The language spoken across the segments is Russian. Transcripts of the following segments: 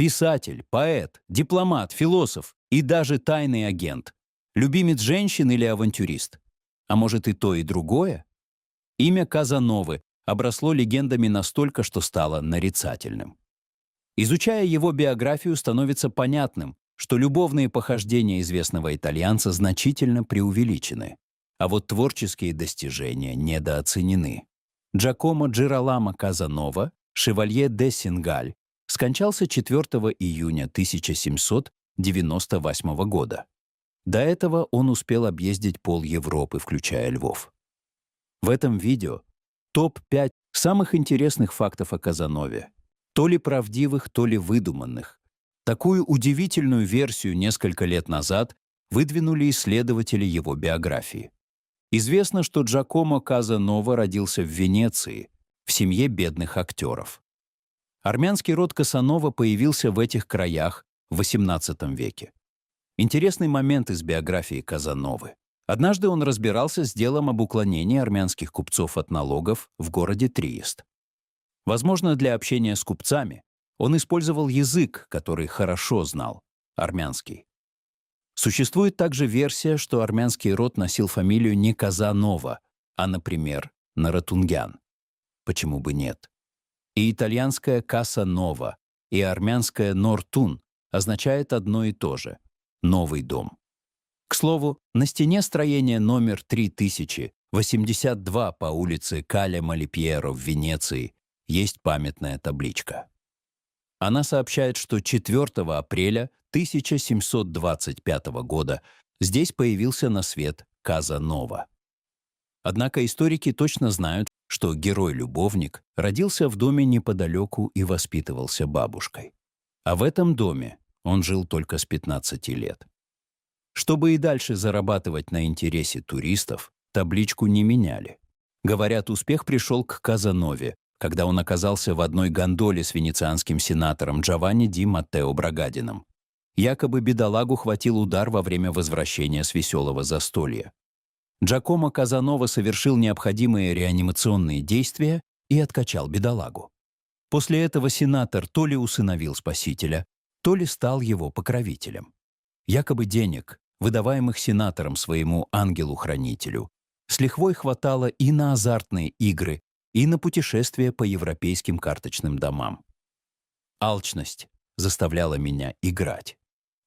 Писатель, поэт, дипломат, философ и даже тайный агент. Любимец женщин или авантюрист? А может и то, и другое? Имя Казановы обросло легендами настолько, что стало нарицательным. Изучая его биографию, становится понятным, что любовные похождения известного итальянца значительно преувеличены, а вот творческие достижения недооценены. Джакомо Джироламо Казанова, шевалье де Сингаль, скончался 4 июня 1798 года. До этого он успел объездить пол Европы, включая Львов. В этом видео топ-5 самых интересных фактов о Казанове, то ли правдивых, то ли выдуманных. Такую удивительную версию несколько лет назад выдвинули исследователи его биографии. Известно, что Джакомо Казанова родился в Венеции, в семье бедных актеров. Армянский род Казанова появился в этих краях в XVIII веке. Интересный момент из биографии Казановы. Однажды он разбирался с делом об уклонении армянских купцов от налогов в городе Триест. Возможно, для общения с купцами он использовал язык, который хорошо знал — армянский. Существует также версия, что армянский род носил фамилию не Казанова, а, например, Наратунгян. Почему бы нет? И итальянская Каса-Нова, и армянская Нортун означает одно и то же — «новый дом». К слову, на стене строения номер 3082 по улице Кале Малипьеро в Венеции есть памятная табличка. Она сообщает, что 4 апреля 1725 года здесь появился на свет Казанова. Однако историки точно знают, что герой-любовник родился в доме неподалеку и воспитывался бабушкой. А в этом доме он жил только с 15 лет. Чтобы и дальше зарабатывать на интересе туристов, табличку не меняли. Говорят, успех пришел к Казанове, когда он оказался в одной гондоле с венецианским сенатором Джованни ди Маттео Брагадином. Якобы бедолагу хватил удар во время возвращения с веселого застолья. Джакомо Казанова совершил необходимые реанимационные действия и откачал бедолагу. После этого сенатор то ли усыновил спасителя, то ли стал его покровителем. Якобы денег, выдаваемых сенатором своему ангелу-хранителю, с лихвой хватало и на азартные игры, и на путешествия по европейским карточным домам. Алчность заставляла меня играть.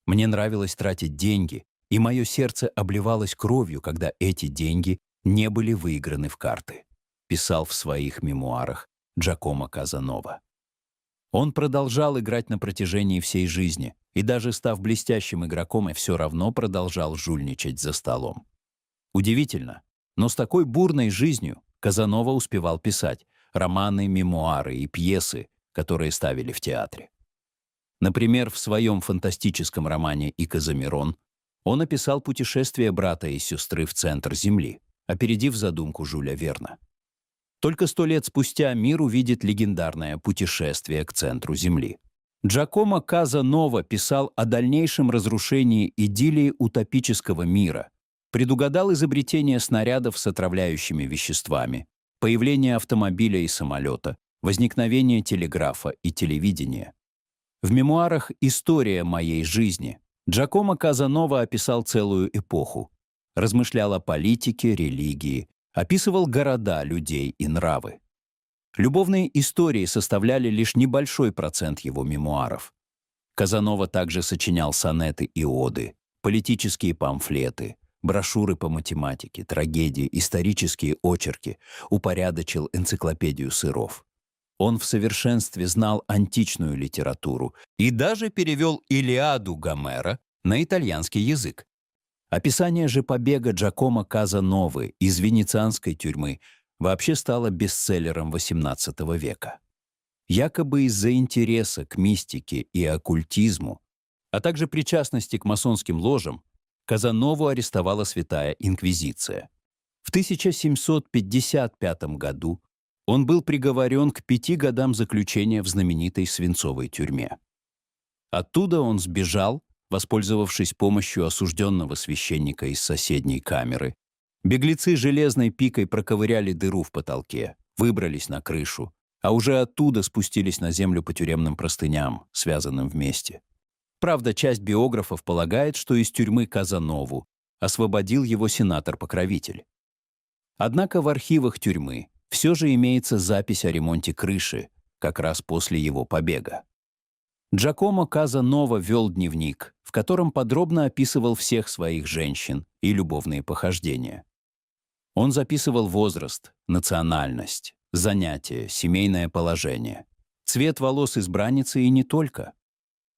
Мне нравилось тратить деньги, и мое сердце обливалось кровью, когда эти деньги не были выиграны в карты, писал в своих мемуарах Джакомо Казанова. Он продолжал играть на протяжении всей жизни, и даже став блестящим игроком, и все равно продолжал жульничать за столом. Удивительно, но с такой бурной жизнью Казанова успевал писать романы, мемуары и пьесы, которые ставили в театре. Например, в своем фантастическом романе «Икозамирон» он описал путешествие брата и сестры в центр Земли, опередив задумку Жюля Верна. Только 100 лет спустя мир увидит легендарное путешествие к центру Земли. Джакомо Казанова писал о дальнейшем разрушении идиллии утопического мира, предугадал изобретение снарядов с отравляющими веществами, появление автомобиля и самолета, возникновение телеграфа и телевидения. В мемуарах «История моей жизни» Джакомо Казанова описал целую эпоху, размышлял о политике, религии, описывал города, людей и нравы. Любовные истории составляли лишь небольшой процент его мемуаров. Казанова также сочинял сонеты и оды, политические памфлеты, брошюры по математике, трагедии, исторические очерки, упорядочил энциклопедию сыров. Он в совершенстве знал античную литературу и даже перевел «Илиаду» Гомера на итальянский язык. Описание же побега Джакомо Казановы из венецианской тюрьмы вообще стало бестселлером XVIII века. Якобы из-за интереса к мистике и оккультизму, а также причастности к масонским ложам, Казанову арестовала Святая Инквизиция. В 1755 году он был приговорен к 5 годам заключения в знаменитой свинцовой тюрьме. Оттуда он сбежал, воспользовавшись помощью осужденного священника из соседней камеры. Беглецы железной пикой проковыряли дыру в потолке, выбрались на крышу, а уже оттуда спустились на землю по тюремным простыням, связанным вместе. Правда, часть биографов полагает, что из тюрьмы Казанову освободил его сенатор-покровитель. Однако в архивах тюрьмы все же имеется запись о ремонте крыши, как раз после его побега. Джакомо Казанова вел дневник, в котором подробно описывал всех своих женщин и любовные похождения. Он записывал возраст, национальность, занятия, семейное положение, цвет волос избранницы и не только.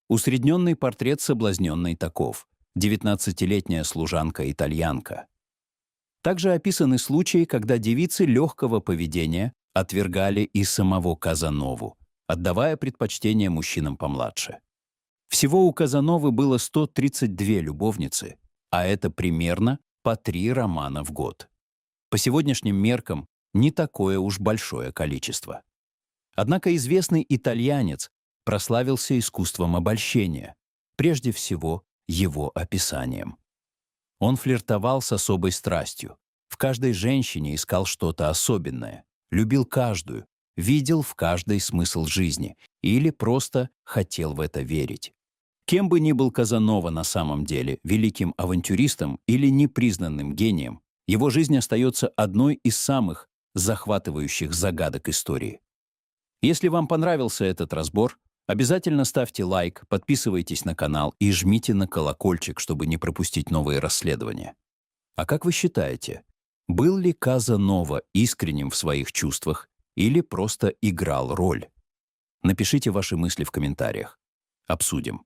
Усредненный портрет соблазненной таков, 19-летняя служанка-итальянка. Также описаны случаи, когда девицы легкого поведения отвергали и самого Казанову, отдавая предпочтение мужчинам помладше. Всего у Казановы было 132 любовницы, а это примерно по 3 романа в год. По сегодняшним меркам не такое уж большое количество. Однако известный итальянец прославился искусством обольщения, прежде всего его описанием. Он флиртовал с особой страстью, в каждой женщине искал что-то особенное, любил каждую, видел в каждой смысл жизни или просто хотел в это верить. Кем бы ни был Казанова на самом деле, великим авантюристом или непризнанным гением, его жизнь остается одной из самых захватывающих загадок истории. Если вам понравился этот разбор, обязательно ставьте лайк, подписывайтесь на канал и жмите на колокольчик, чтобы не пропустить новые расследования. А как вы считаете, был ли Казанова искренним в своих чувствах или просто играл роль? Напишите ваши мысли в комментариях. Обсудим.